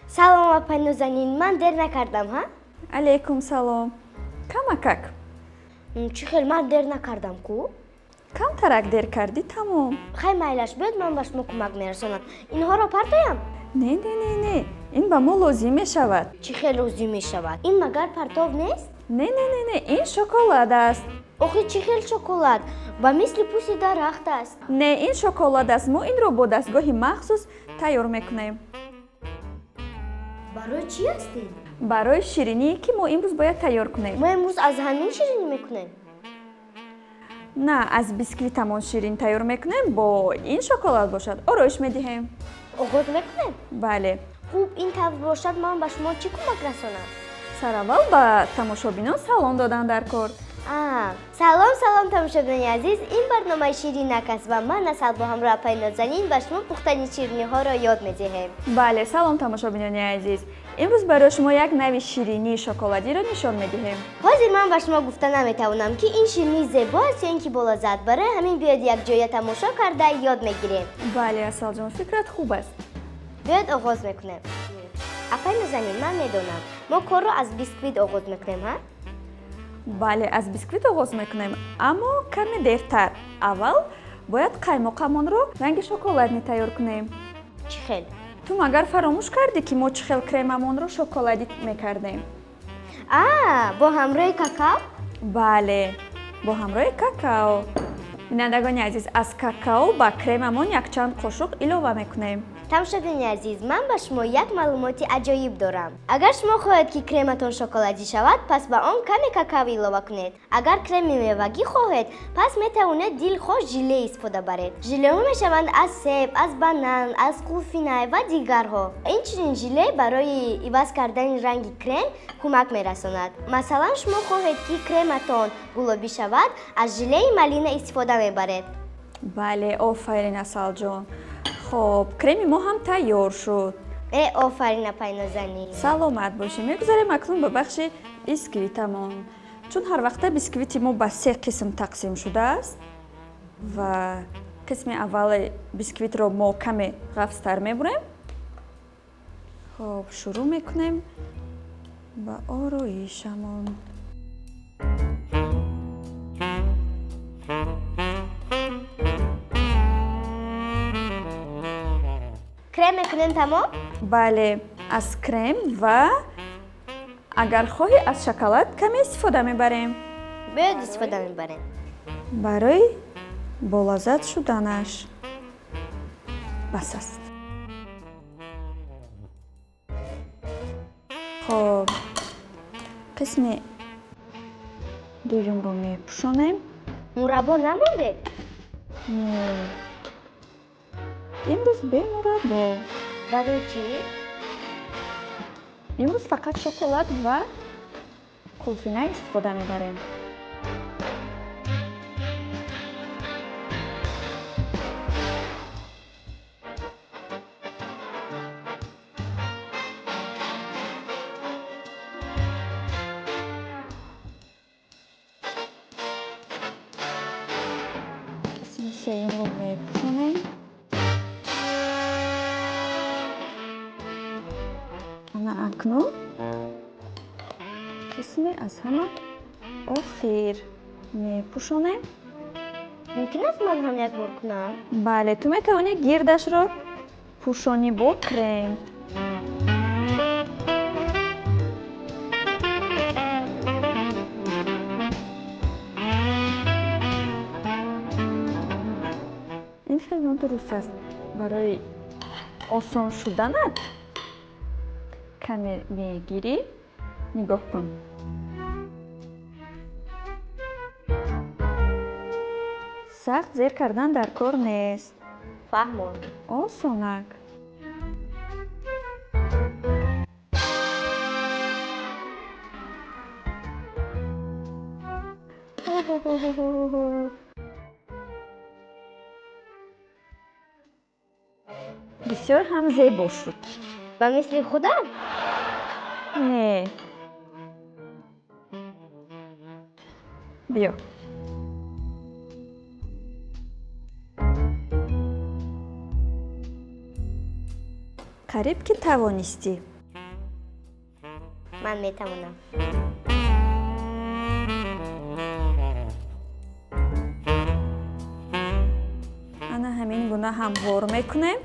Салом, апай Нозанин, ман дер накардам, ҳа? Алейкум салом. Камакак. Чӣ хел, ман дер накардам ку? Камтарак дер карди, тамом. Хай майлаш биёд, ман ба шумо кӯмак мерасонам. Инҳоро партоям? Не. Ин ба мо лозим мешавад. Чӣ хел лозим мешавад? Ин магар партов нест? Не, ин шоколад аст. Охи чӣ хел шоколад? Ба мисли пӯси дарахт аст. Не, ин шоколад аст. Мо инро бо дастгоҳи махсус тайёр мекунем. Барои чӣ аст ин? Барои шириние, ки мо имрӯз бояд тайёр кунем. Мо имрӯз аз ҳамин ширинӣ мекунем? На, аз бисквитамон ширин тайёр мекунем, бо ин шоколад бошад ороиш медиҳем. Оғоз мекунем? Бале. Хуб, ин тавр бошад, ман ба шумо чӣ кӯмак расонам? Сараввал ба тамошобинон салом додан дар кор. Салом тамошобинони азиз, ин барномаи Ширинак аст ва ман Асал бо ҳамроҳ апай Нозанин ба шумо пухтани шириниҳоро ёд медиҳем. Бале, салом тамошобинони азиз. Имрӯз барои шумо як нави ширинии шоколадиро нишон медиҳем. ҳозир ман ба шумо гуфта наметавонам, ки ин ширинӣ зебо аст ё ин ки болаззат. Барои ҳамин биёед якҷоя тамошо карда ёд мегирем. Бале, Асалҷон, фикрат хуб аст. биёед оғоз мекунем. Апай Нозанин, ман медонам, мо корро аз бисквит оғоз мекунем, ҳа? Бале, аз бисквит оғоз мекунем, аммо каме дертар. Аввал бояд қаймоқамонро ранги шоколадӣ тайёр кунем. Чӣ хел? Ту магар фаромӯш кардӣ, ки мо чӣ хел кремамонро шоколадӣ мекардем? Бо ҳамроҳи какао? Бале, бо ҳамроҳи какао. Бинандагони азиз, аз какао ба кремамон якчанд қошуқ илова мекунем. Тамошобинони азиз, ман ба шумо як маълумоти аҷоиб дорам. Агар шумо хоҳед, ки крематон шоколадӣ шавад, пас ба он каме какао илова кунед. Агар креми мевагӣ хоҳед, пас метавонед дилхош жиле истифода баред. Жилеҳо мешаванд аз себ, аз банан, аз қулфинай ва дигарҳо. Инчунин жиле барои иваз кардани ранги крем кӯмак мерасонад. Масалан, шумо хоҳед, ки крематон гулобӣ шавад, аз жилеи малина истифода мебаред. Бале, офарин Асалҷон. Хоб, креми мо ҳам тайёр шуд. Офарин апай Нозанин. Саломат бошем. Мегузарем акнун ба бахши бисквитамон. Чун ҳар вақта бисквити мо ба 3 қисм тақсим шудааст ва қисми аввали бисквитро мо каме ғафстар мебурем. Хоб, шурӯъ мекунем ба ороишамон. Крем мекунем тамом? Бале, аз крем ва агар хоҳӣ аз шоколад каме истифода мебарем. биёед истифода мебарем. Барои болаззат шуданаш. бас аст. хоб, қисми дуюмро мепӯшонем. Мураббо намондед? имрӯз бемураббо. Барои чӣ? имрӯз фақат шоколад ва қулфина истифода мебарем. қисми сеюмро мепӯшонем. ана акнун қисме аз ҳама охир мепӯшонем. Мумкин аст ман ҳам як бор кунам? Бале, ту метавонӣ гирдашро пӯшонӣ бо крем. ин хеле дуруст аст. Барои осон шуданат каме мегирӣ. нигоҳ кун. сахт зер кардан дар кор нест. Фаҳмон. осонак. бисёр ҳам зебо шуд. ба мисли худам? Не. биё. қариб ки тавонистӣ. ман метавонам. ана ҳамин гуна ҳамвор мекунем.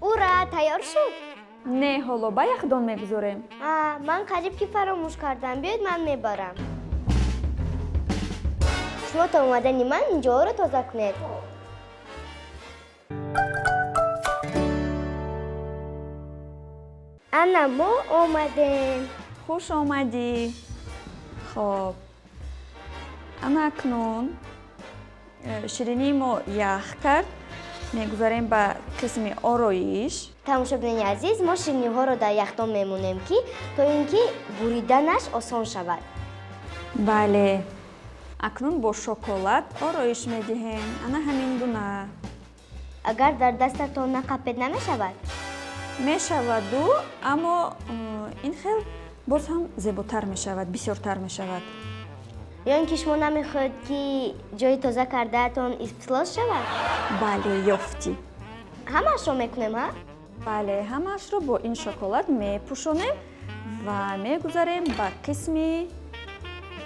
ура, тайёр шуд. не ҳоло ба яхдон мегузорем. ман қариб ки фаромӯш кардам. биёед ман мебарам. шумо то омадани ман инҷоҳоро тоза кунед. ана мо омадем. хуш омадӣ. хоб ана акнун ширинии мо ях кард. мегузарем ба қисми ороиш. тамошобинони азиз, мо шириниҳоро дар яхдон мемонем ки то ин ки буриданаш осон шавад. бале акнун бо шоколад ороиш медиҳем. ана ҳамин гуна. агар дар дастатон нақапед намешавад? мешаваду, аммо ин хел боз ҳам зеботар мешавад, бисёртар мешавад. ё ин ки шумо намехоҳед ки ҷои тоза кардаатон ифлос шавад? бале ёфтӣ. ҳамаашро мекунем, ҳа? бале ҳамаашро бо ин шоколад мепӯшонем ва мегузарем ба қисми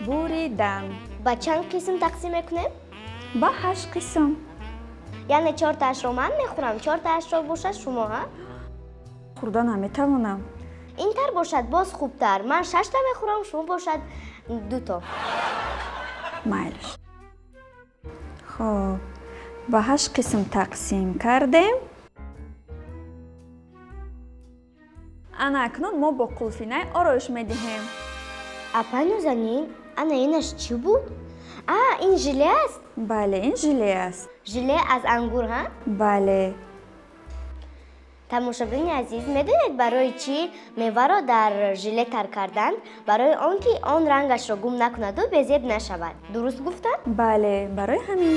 буридан. ба чанд қисм тақсим мекунем? ба 8 қисм. яъне 4таашро ман мехӯрам, 4таашро бошад шумо, ҳа? хӯрда наметавонам. интар бошад боз хубтар. ман 6та мехӯрам, шумо бошад 2то. майлш. хоб ба 8 қисм тақсим кардем. ана акнун мо бо қулфинай ороиш медиҳем. апай нозанин, ана инаш чӣ буд? ин жиле аст. бале ин жиле аст. жиле аз ангур, ҳа? бале тамошобини азиз, медонед барои чӣ меваро дар жиле тар карданд? барои он ки он рангашро гум накунаду безеб нашавад. дуруст гуфтам? бале барои ҳамин.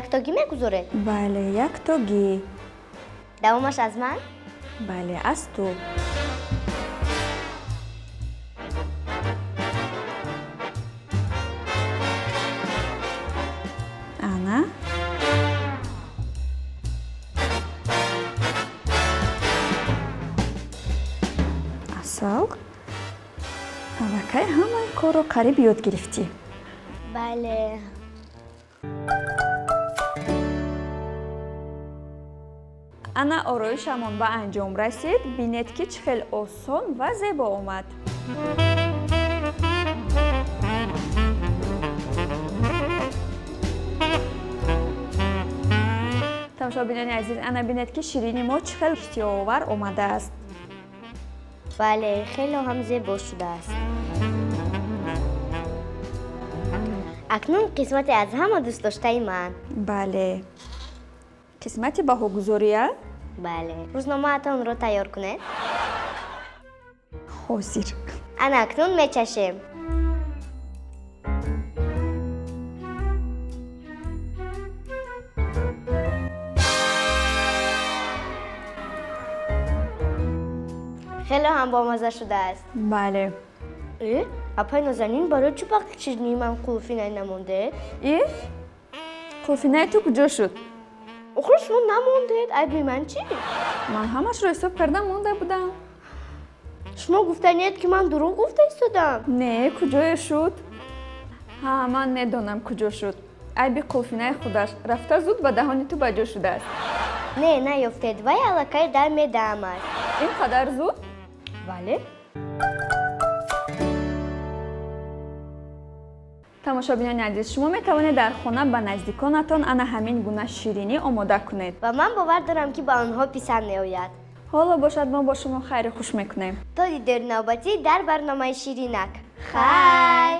яктоги мегузоред? бале яктоги. давомаш аз ман? бале аз ту. ана асал. аллакай ҳамаи корро қариб ёд гирифтӣ. бале. ана ороишамон ба анҷом расид. бинед ки чӣ хел осон ва зебо омад. тамошобинони азиз, ана бинед ки ширини мо чӣ хел иштиёовар омадааст. бале, хело ҳам зебо шудааст. акнун қисмате аз ҳама дӯстдоштаи ман. бале қисмати баҳогузория. бале, рӯзномаатонро тайёр кунед. ҳозир. ана акнун мечашем. хело ҳам бомаза шудааст. бале апай нозанин, барои чӣ вақт ширинии ман қулфинай намондед? қулфинаи ту куҷо шуд? охир шумо намондед, айби ман чӣ? ман ҳамашро ҳисоб кардам монда будам. шумо гуфтанед ки ман дурӯғ гуфта истодам. не, куҷое шуд? ман медонам куҷо шуд. айби қулфинаи худаш рафта зуд ба даҳони ту ба ҷо шудааст. не, наёфтед. вай аллакай дар медаамад. ин қадар зуд? бале. тамошобинони азиз, шумо метавонед дар хона ба наздиконатон ана ҳамин гуна ширинӣ омода кунед. ва ман бовар дорам ки ба онҳо писанд меояд. ҳоло бошад, мо бо шумо хайри хуш мекунем. то дидори навбатӣ дар барномаи ширинак. хайр.